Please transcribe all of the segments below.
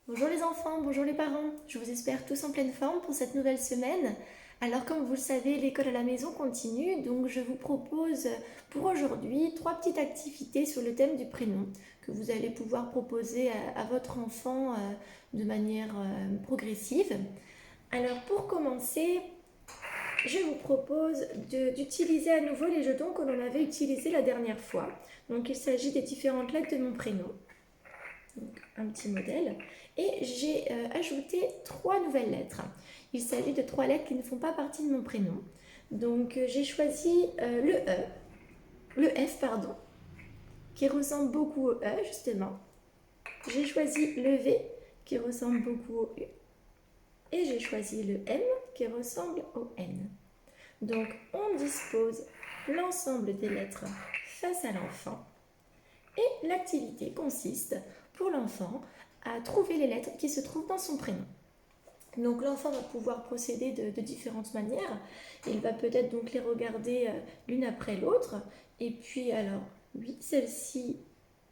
Bonjour les enfants, bonjour les parents. Je vous espère tous en pleine forme pour cette nouvelle semaine. Alors comme vous le savez, l'école à la maison continue, donc je vous propose pour aujourd'hui 3 petites activités sur le thème du prénom que vous allez pouvoir proposer à votre enfant de manière progressive. Alors pour commencer, je vous propose d'utiliser à nouveau les jetons que l'on avait utilisés la dernière fois. Donc il s'agit des différentes lettres de mon prénom. Donc, un petit modèle. Et j'ai ajouté 3 nouvelles lettres. Il s'agit de 3 lettres qui ne font pas partie de mon prénom. Donc j'ai choisi le F pardon, qui ressemble beaucoup au E justement. J'ai choisi le V qui ressemble beaucoup au U. Et j'ai choisi le M qui ressemble au N. Donc on dispose l'ensemble des lettres face à l'enfant. Et l'activité consiste pour l'enfant à trouver les lettres qui se trouvent dans son prénom. Donc l'enfant va pouvoir procéder de différentes manières. Il va peut-être donc les regarder l'une après l'autre. Et puis alors, oui, celle-ci,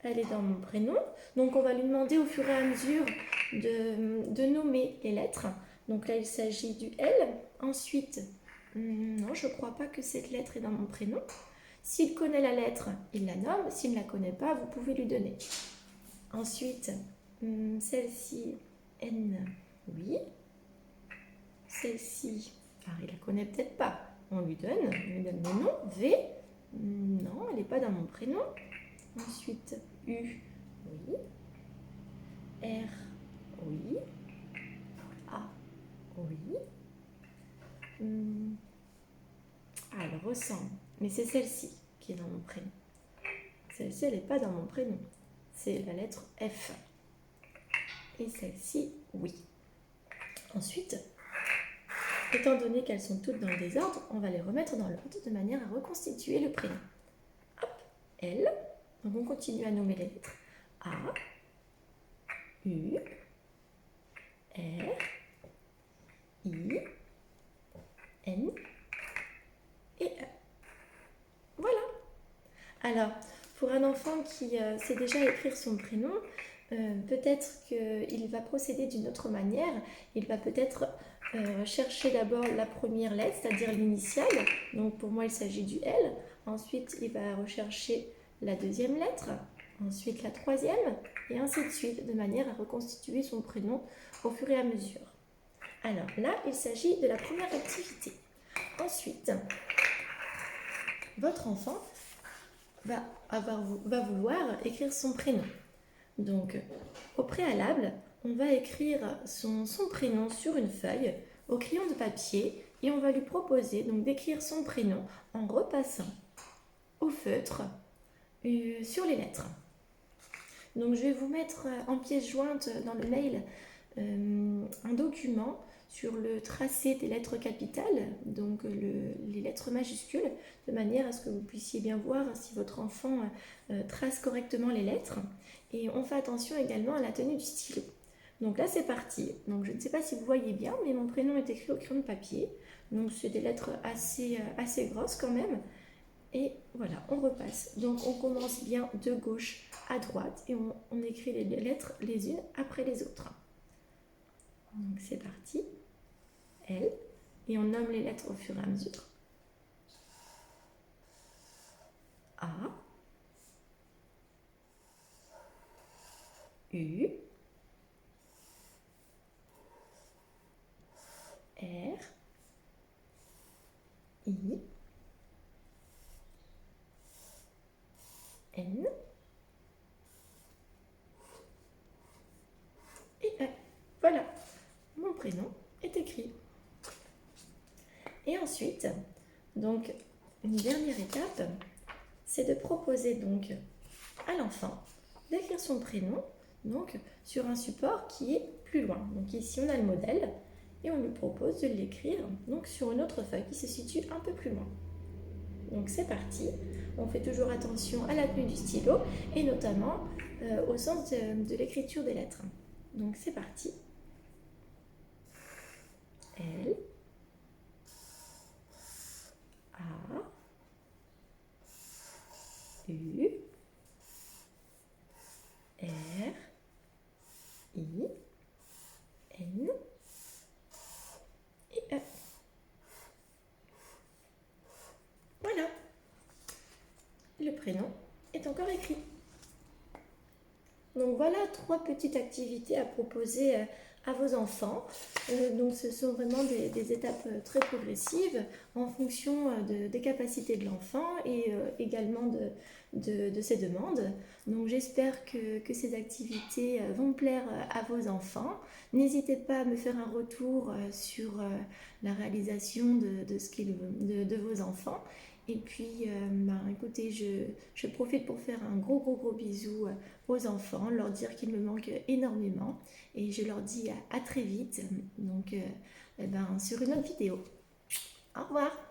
elle est dans mon prénom. Donc on va lui demander au fur et à mesure de nommer les lettres. Donc là, il s'agit du L. Ensuite, non, je ne crois pas que cette lettre est dans mon prénom. S'il connaît la lettre, il la nomme. S'il ne la connaît pas, vous pouvez lui donner. Ensuite, celle-ci, N, oui. Celle-ci, il la connaît peut-être pas. On lui donne le nom. V, non, elle n'est pas dans mon prénom. Ensuite, U, oui. R, oui. A, oui. Elle ressemble, mais c'est celle-ci qui est dans mon prénom. Celle-ci, elle n'est pas dans mon prénom. C'est la lettre F. Et celle-ci, oui. Ensuite, étant donné qu'elles sont toutes dans le désordre, on va les remettre dans l'ordre de manière à reconstituer le prénom. Hop, L. Donc on continue à nommer les lettres. A, U, R, I, N et E. Voilà. Alors, pour un enfant qui sait déjà écrire son prénom, peut-être qu'il va procéder d'une autre manière. Il va peut-être chercher d'abord la première lettre, c'est-à-dire l'initiale. Donc pour moi, il s'agit du L. Ensuite, il va rechercher la deuxième lettre, ensuite la troisième, et ainsi de suite, de manière à reconstituer son prénom au fur et à mesure. Alors là, il s'agit de la première activité. Ensuite, votre enfant va vouloir écrire son prénom. Donc, au préalable, on va écrire son prénom sur une feuille au crayon de papier et on va lui proposer donc d'écrire son prénom en repassant au feutre sur les lettres. Donc, je vais vous mettre en pièce jointe dans le mail un document sur le tracé des lettres capitales, donc les lettres majuscules, de manière à ce que vous puissiez bien voir si votre enfant trace correctement les lettres. Et on fait attention également à la tenue du stylo. Donc là c'est parti. Donc je ne sais pas si vous voyez bien, mais mon prénom est écrit au crayon de papier. Donc c'est des lettres assez grosses quand même. Et voilà, on repasse. Donc on commence bien de gauche à droite et on écrit les lettres les unes après les autres. Donc c'est parti. L. Et on nomme les lettres au fur et à mesure. A. U. R. I. N. Et E. Voilà, mon prénom est écrit. Et ensuite, donc, une dernière étape, c'est de proposer donc à l'enfant d'écrire son prénom donc, sur un support qui est plus loin. Donc ici, on a le modèle et on lui propose de l'écrire donc, sur une autre feuille qui se situe un peu plus loin. Donc c'est parti. On fait toujours attention à la tenue du stylo et notamment au sens de l'écriture des lettres. Donc c'est parti. L. A. U. R. I. Donc voilà 3 petites activités à proposer à vos enfants. Donc ce sont vraiment des étapes très progressives en fonction des capacités de l'enfant et également de ses demandes. Donc j'espère que ces activités vont plaire à vos enfants. N'hésitez pas à me faire un retour sur la réalisation de vos enfants. Et puis, écoutez, je profite pour faire un gros bisou aux enfants, leur dire qu'ils me manquent énormément. Et je leur dis à très vite, donc sur une autre vidéo. Au revoir!